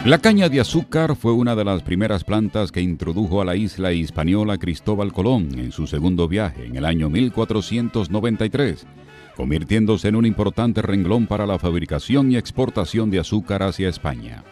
La caña de azúcar fue una de las primeras plantas que introdujo a la isla hispaniola Cristóbal Colón en su segundo viaje en el año 1493, convirtiéndose en un importante renglón para la fabricación y exportación de azúcar hacia España.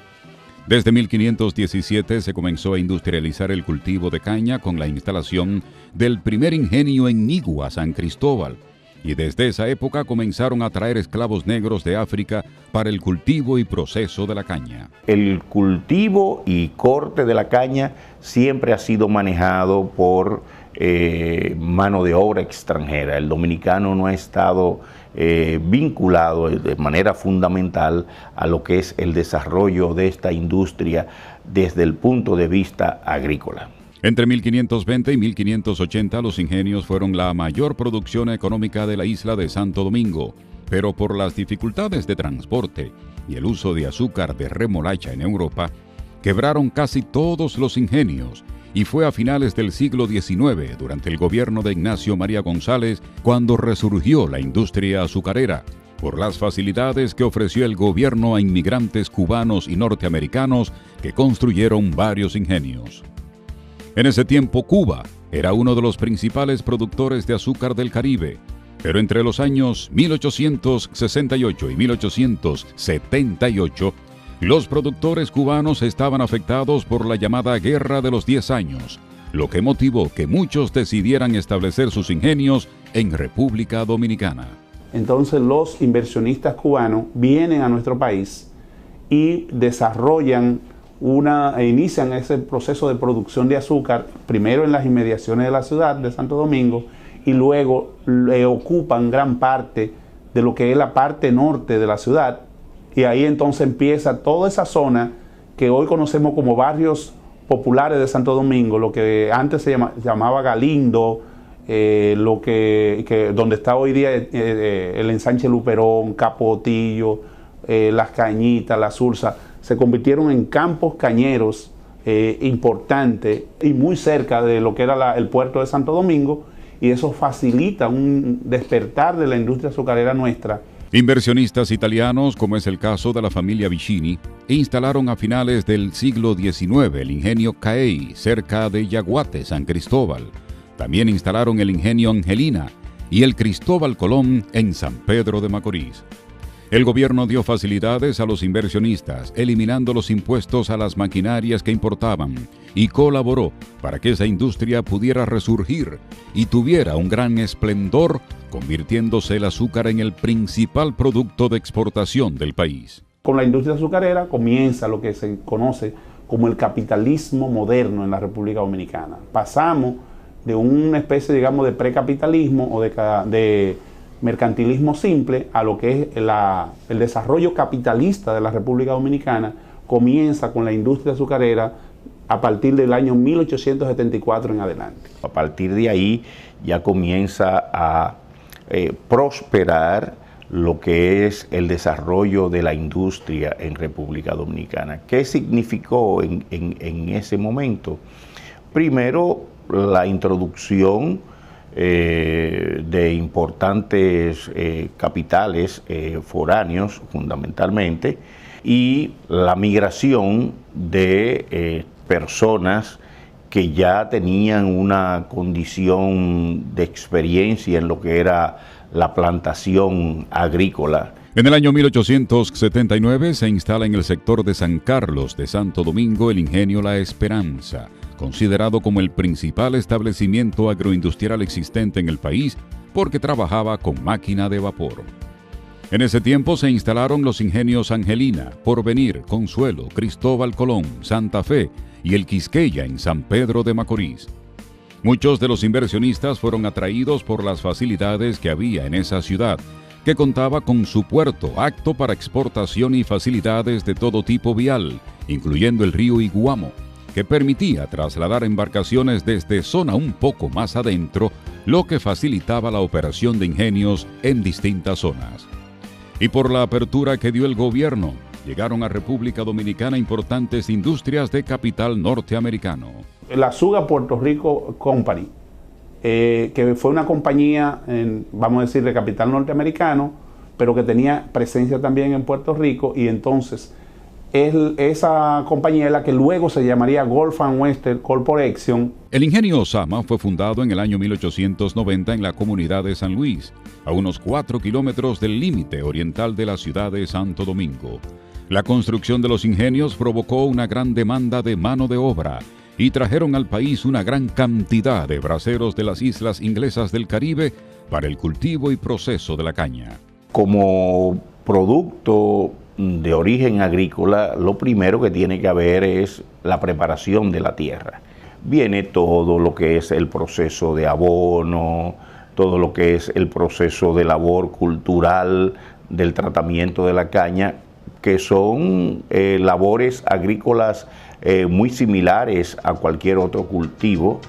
Desde 1517 se comenzó a industrializar el cultivo de caña con la instalación del primer ingenio en Nigua, San Cristóbal, y desde esa época comenzaron a traer esclavos negros de África para el cultivo y proceso de la caña. El cultivo y corte de la caña siempre ha sido manejado por mano de obra extranjera. El dominicano no ha estado vinculado de manera fundamental a lo que es el desarrollo de esta industria desde el punto de vista agrícola. Entre 1520 y 1580 los ingenios fueron la mayor producción económica de la isla de Santo Domingo, pero por las dificultades de transporte y el uso de azúcar de remolacha en Europa, quebraron casi todos los ingenios, y fue a finales del siglo XIX, durante el gobierno de Ignacio María González, cuando resurgió la industria azucarera, por las facilidades que ofreció el gobierno a inmigrantes cubanos y norteamericanos que construyeron varios ingenios. En ese tiempo Cuba era uno de los principales productores de azúcar del Caribe, pero entre los años 1868 y 1878, los productores cubanos estaban afectados por la llamada Guerra de los 10 años, lo que motivó que muchos decidieran establecer sus ingenios en República Dominicana. Entonces los inversionistas cubanos vienen a nuestro país y inician ese proceso de producción de azúcar, primero en las inmediaciones de la ciudad de Santo Domingo, y luego le ocupan gran parte de lo que es la parte norte de la ciudad, y ahí entonces empieza toda esa zona que hoy conocemos como barrios populares de Santo Domingo, lo que antes se llamaba Galindo, donde está hoy día el ensanche Luperón, Capotillo, Las Cañitas, La Sursa, se convirtieron en campos cañeros importantes y muy cerca de lo que era el puerto de Santo Domingo, y eso facilita un despertar de la industria azucarera nuestra. Inversionistas italianos, como es el caso de la familia Vicini, instalaron a finales del siglo XIX el ingenio Caey, cerca de Yaguate, San Cristóbal. También instalaron el ingenio Angelina y el Cristóbal Colón en San Pedro de Macorís. El gobierno dio facilidades a los inversionistas, eliminando los impuestos a las maquinarias que importaban, y colaboró para que esa industria pudiera resurgir y tuviera un gran esplendor, convirtiéndose el azúcar en el principal producto de exportación del país. Con la industria azucarera comienza lo que se conoce como el capitalismo moderno en la República Dominicana. Pasamos de una especie, digamos, de precapitalismo o de mercantilismo simple a lo que es el desarrollo capitalista de la República Dominicana. Comienza con la industria azucarera a partir del año 1874 en adelante. A partir de ahí ya comienza a prosperar lo que es el desarrollo de la industria en República Dominicana. ¿Qué significó en ese momento? Primero, la introducción de importantes capitales foráneos fundamentalmente, y la migración de personas que ya tenían una condición de experiencia en lo que era la plantación agrícola. En el año 1879 se instala en el sector de San Carlos de Santo Domingo el ingenio La Esperanza, considerado como el principal establecimiento agroindustrial existente en el país porque trabajaba con máquina de vapor. En ese tiempo se instalaron los ingenios Angelina, Porvenir, Consuelo, Cristóbal Colón, Santa Fe y el Quisqueya en San Pedro de Macorís. Muchos de los inversionistas fueron atraídos por las facilidades que había en esa ciudad, que contaba con su puerto apto para exportación y facilidades de todo tipo vial, incluyendo el río Iguamo, que permitía trasladar embarcaciones desde zona un poco más adentro, lo que facilitaba la operación de ingenios en distintas zonas. Y por la apertura que dio el gobierno, llegaron a República Dominicana importantes industrias de capital norteamericano. La Suga Puerto Rico Company, que fue una compañía, vamos a decir, de capital norteamericano, pero que tenía presencia también en Puerto Rico, y entonces esa compañía es la que luego se llamaría Gulf and Western Corporation. El ingenio Osama fue fundado en el año 1890 en la comunidad de San Luis, a unos 4 kilómetros del límite oriental de la ciudad de Santo Domingo. La construcción de los ingenios provocó una gran demanda de mano de obra y trajeron al país una gran cantidad de braceros de las islas inglesas del Caribe para el cultivo y proceso de la caña. Como producto de origen agrícola, lo primero que tiene que haber es la preparación de la tierra. Viene todo lo que es el proceso de abono, todo lo que es el proceso de labor cultural del tratamiento de la caña, que son labores agrícolas muy similares a cualquier otro cultivo.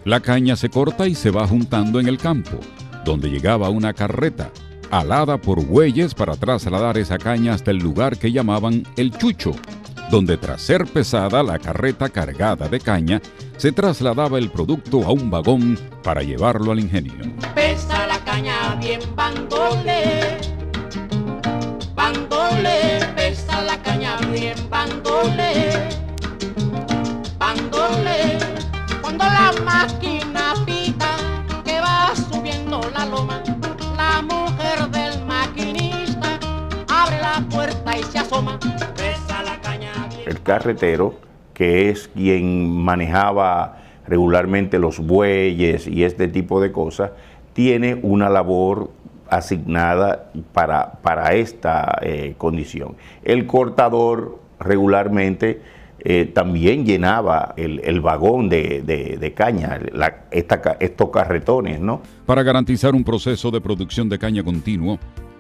La caña se corta y se va juntando en el campo, donde llegaba una carreta alada por bueyes para trasladar esa caña hasta el lugar que llamaban el chucho, donde tras ser pesada la carreta cargada de caña, se trasladaba el producto a un vagón para llevarlo al ingenio. Pesa la caña bien bandole, bandole, pesa la caña bien bandole, bandole, cuando la máquina pita que va subiendo la loma, la mujer del maquinista abre la puerta y se asoma, pesa la caña bien. El carretero, que es quien manejaba regularmente los bueyes y este tipo de cosas, tiene una labor asignada para esta condición. El cortador regularmente también llenaba el vagón de caña, estos carretones, ¿no? Para garantizar un proceso de producción de caña continuo,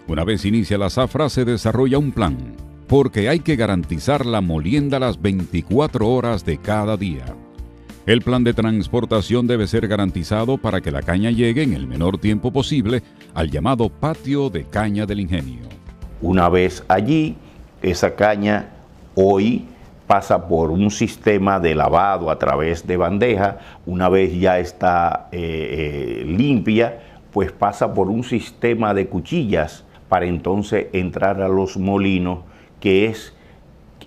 una vez inicia la zafra se desarrolla un plan, porque hay que garantizar la molienda las 24 horas de cada día. El plan de transportación debe ser garantizado para que la caña llegue en el menor tiempo posible al llamado patio de caña del ingenio. Una vez allí, Esa caña hoy pasa por un sistema de lavado a través de bandeja. Una vez ya está limpia, pues pasa por un sistema de cuchillas para entonces entrar a los molinos, que es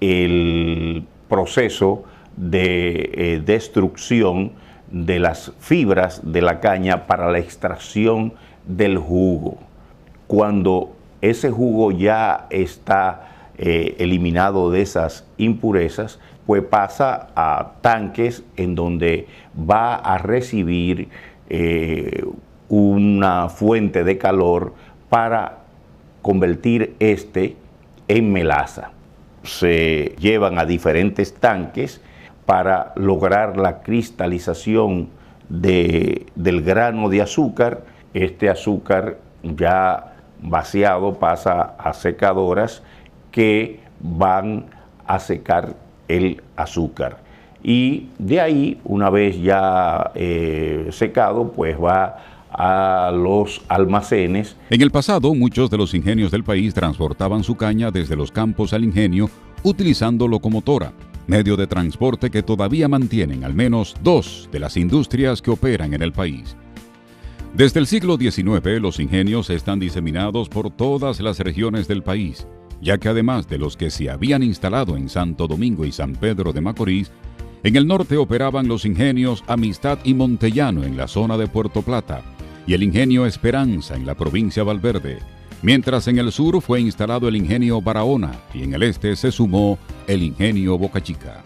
el proceso de destrucción de las fibras de la caña para la extracción del jugo. Cuando ese jugo ya está eliminado de esas impurezas, pues pasa a tanques en donde va a recibir una fuente de calor para convertir en melaza. Se llevan a diferentes tanques para lograr la cristalización del grano de azúcar. Este azúcar ya vaciado pasa a secadoras que van a secar el azúcar. Y de ahí, una vez ya secado, pues va a los almacenes. En el pasado, muchos de los ingenios del país transportaban su caña desde los campos al ingenio utilizando locomotora, medio de transporte que todavía mantienen al menos 2 de las industrias que operan en el país. Desde el siglo XIX, los ingenios están diseminados por todas las regiones del país, ya que además de los que se habían instalado en Santo Domingo y San Pedro de Macorís, en el norte operaban los ingenios Amistad y Montellano en la zona de Puerto Plata y el ingenio Esperanza en la provincia Valverde, mientras en el sur fue instalado el ingenio Barahona y en el este se sumó el ingenio Boca Chica.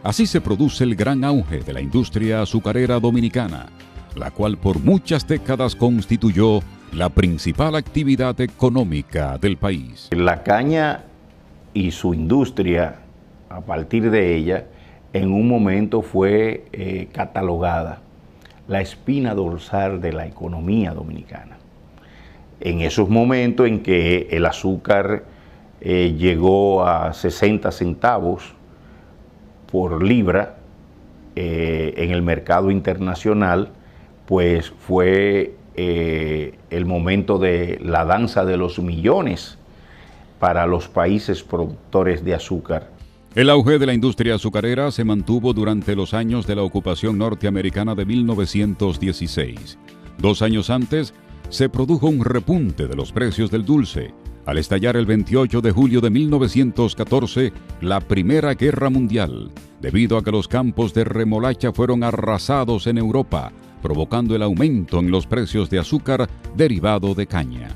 Así se produce el gran auge de la industria azucarera dominicana, la cual por muchas décadas constituyó la principal actividad económica del país. La caña y su industria, a partir de ella, en un momento fue catalogada la espina dorsal de la economía dominicana. En esos momentos en que el azúcar llegó a 60 centavos por libra en el mercado internacional, pues fue el momento de la danza de los millones para los países productores de azúcar. El auge de la industria azucarera se mantuvo durante los años de la ocupación norteamericana de 1916. 2 años antes, se produjo un repunte de los precios del dulce, al estallar el 28 de julio de 1914 la Primera Guerra Mundial, debido a que los campos de remolacha fueron arrasados en Europa, provocando el aumento en los precios de azúcar derivado de caña.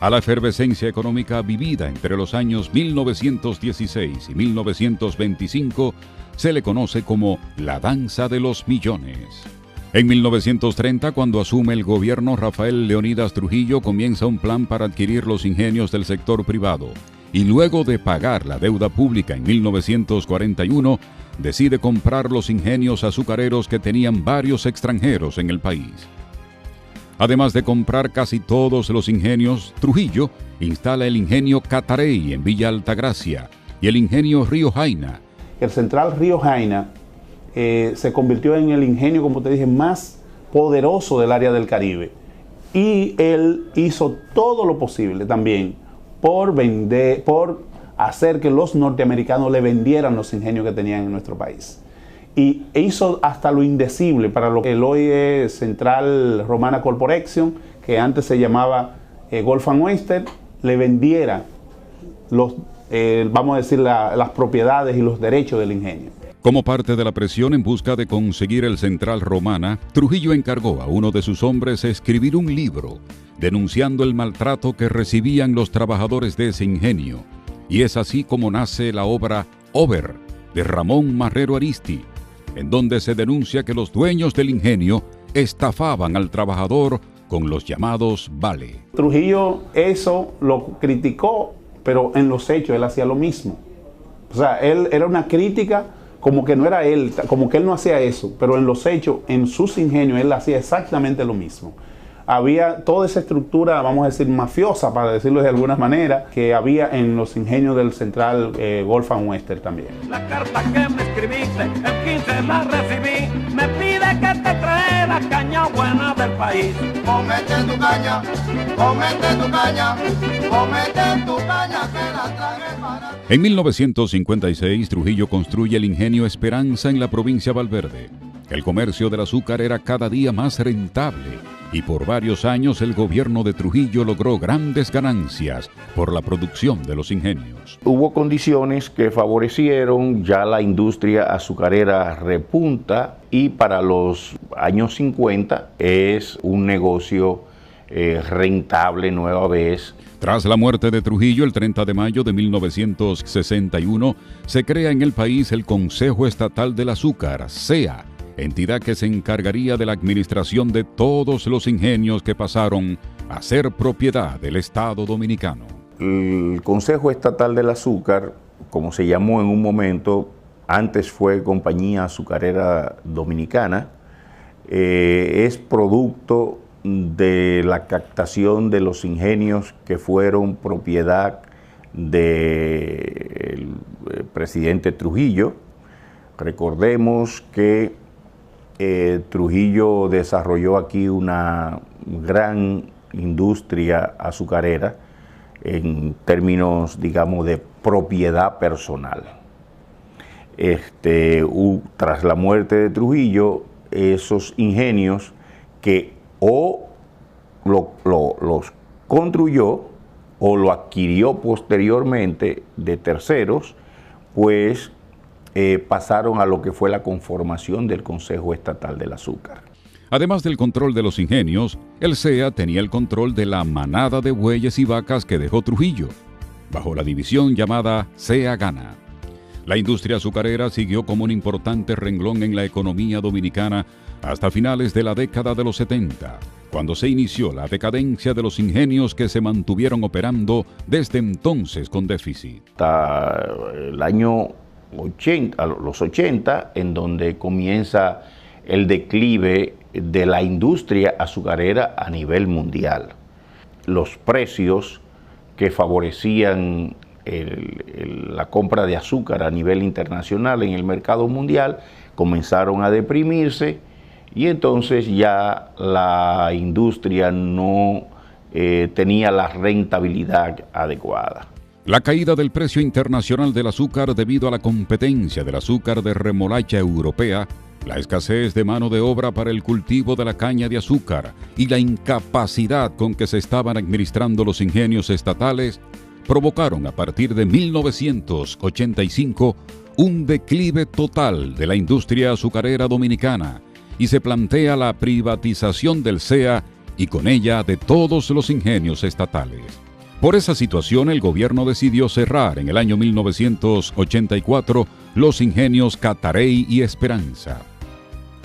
A la efervescencia económica vivida entre los años 1916 y 1925 se le conoce como la danza de los millones. En 1930, cuando asume el gobierno, Rafael Leónidas Trujillo comienza un plan para adquirir los ingenios del sector privado y luego de pagar la deuda pública en 1941, decide comprar los ingenios azucareros que tenían varios extranjeros en el país. Además de comprar casi todos los ingenios, Trujillo instala el ingenio Catarey en Villa Altagracia y el ingenio Río Jaina. El Central Río Jaina se convirtió en el ingenio, como te dije, más poderoso del área del Caribe. Y él hizo todo lo posible también por hacer que los norteamericanos le vendieran los ingenios que tenían en nuestro país. Y hizo hasta lo indecible para lo que hoy es Central Romana Corporation, que antes se llamaba Gulf and Western, le vendiera las propiedades y los derechos del ingenio. Como parte de la presión en busca de conseguir el Central Romana, Trujillo encargó a uno de sus hombres escribir un libro denunciando el maltrato que recibían los trabajadores de ese ingenio. Y es así como nace la obra Over, de Ramón Marrero Aristi, en donde se denuncia que los dueños del ingenio estafaban al trabajador con los llamados vale. Trujillo eso lo criticó, pero en los hechos él hacía lo mismo. O sea, él era una crítica como que no era él, como que él no hacía eso, pero en los hechos, en sus ingenios, él hacía exactamente lo mismo. Había toda esa estructura, vamos a decir, mafiosa, para decirlo de alguna manera, que había en los ingenios del Central Gulf and Western también. La carta que me escribiste, el 15 la recibí, me pide que te trae la caña buena del país. Comete tu caña, comete tu caña, comete tu caña, que la traje para ti. En 1956, Trujillo construye el ingenio Esperanza en la provincia Valverde. El comercio del azúcar era cada día más rentable y por varios años el gobierno de Trujillo logró grandes ganancias por la producción de los ingenios. Hubo condiciones que favorecieron, ya la industria azucarera repunta y para los años 50 es un negocio rentable nueva vez. Tras la muerte de Trujillo, el 30 de mayo de 1961, se crea en el país el Consejo Estatal del Azúcar, CEA, entidad que se encargaría de la administración de todos los ingenios que pasaron a ser propiedad del Estado Dominicano. El Consejo Estatal del Azúcar, como se llamó en un momento, antes fue Compañía Azucarera Dominicana, es producto de la captación de los ingenios que fueron propiedad del presidente Trujillo. Recordemos que Trujillo desarrolló aquí una gran industria azucarera en términos, digamos, de propiedad personal. Tras la muerte de Trujillo, esos ingenios que o los construyó o lo adquirió posteriormente de terceros, pues pasaron a lo que fue la conformación del Consejo Estatal del Azúcar. Además del control de los ingenios, el CEA tenía el control de la manada de bueyes y vacas que dejó Trujillo, bajo la división llamada CEA Gana. La industria azucarera siguió como un importante renglón en la economía dominicana hasta finales de la década de los 70, cuando se inició la decadencia de los ingenios que se mantuvieron operando desde entonces con déficit. Hasta el año 80, los 80, en donde comienza el declive de la industria azucarera a nivel mundial. Los precios que favorecían la compra de azúcar a nivel internacional en el mercado mundial comenzaron a deprimirse y entonces ya la industria no tenía la rentabilidad adecuada. La caída del precio internacional del azúcar debido a la competencia del azúcar de remolacha europea La escasez de mano de obra para el cultivo de la caña de azúcar y la incapacidad con que se estaban administrando los ingenios estatales provocaron a partir de 1985 un declive total de la industria azucarera dominicana y se plantea la privatización del CEA y con ella de todos los ingenios estatales. Por esa situación, el gobierno decidió cerrar en el año 1984 los ingenios Catarey y Esperanza.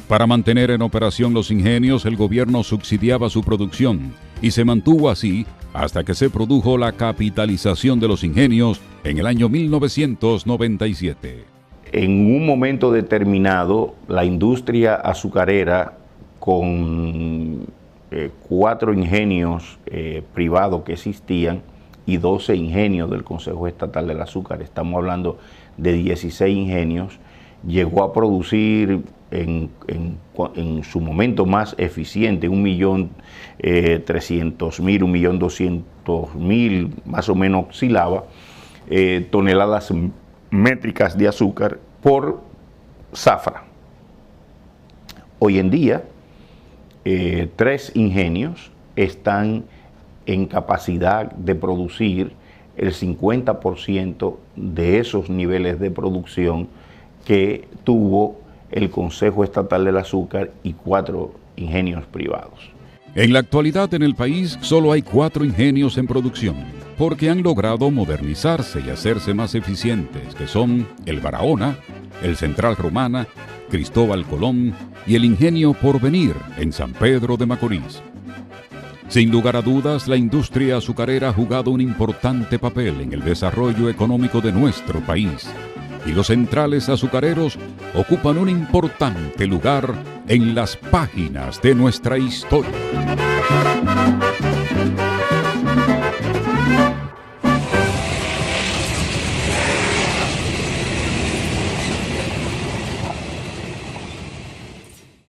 Para mantener en operación los ingenios, el gobierno subsidiaba su producción y se mantuvo así hasta que se produjo la capitalización de los ingenios en el año 1997. En un momento determinado, la industria azucarera, con 4 ingenios privados que existían y 12 ingenios del Consejo Estatal del Azúcar, estamos hablando de 16 ingenios, llegó a producir en su momento más eficiente 1.300.000, 1.200.000, más o menos oscilaba, toneladas métricas de azúcar por zafra. Hoy en día, 3 ingenios están en capacidad de producir el 50% de esos niveles de producción que tuvo el Consejo Estatal del Azúcar y 4 ingenios privados. En la actualidad en el país solo hay 4 ingenios en producción, porque han logrado modernizarse y hacerse más eficientes, que son el Barahona, el Central Romana, Cristóbal Colón y el Ingenio Porvenir en San Pedro de Macorís. Sin lugar a dudas, la industria azucarera ha jugado un importante papel en el desarrollo económico de nuestro país, y los centrales azucareros ocupan un importante lugar en las páginas de nuestra historia.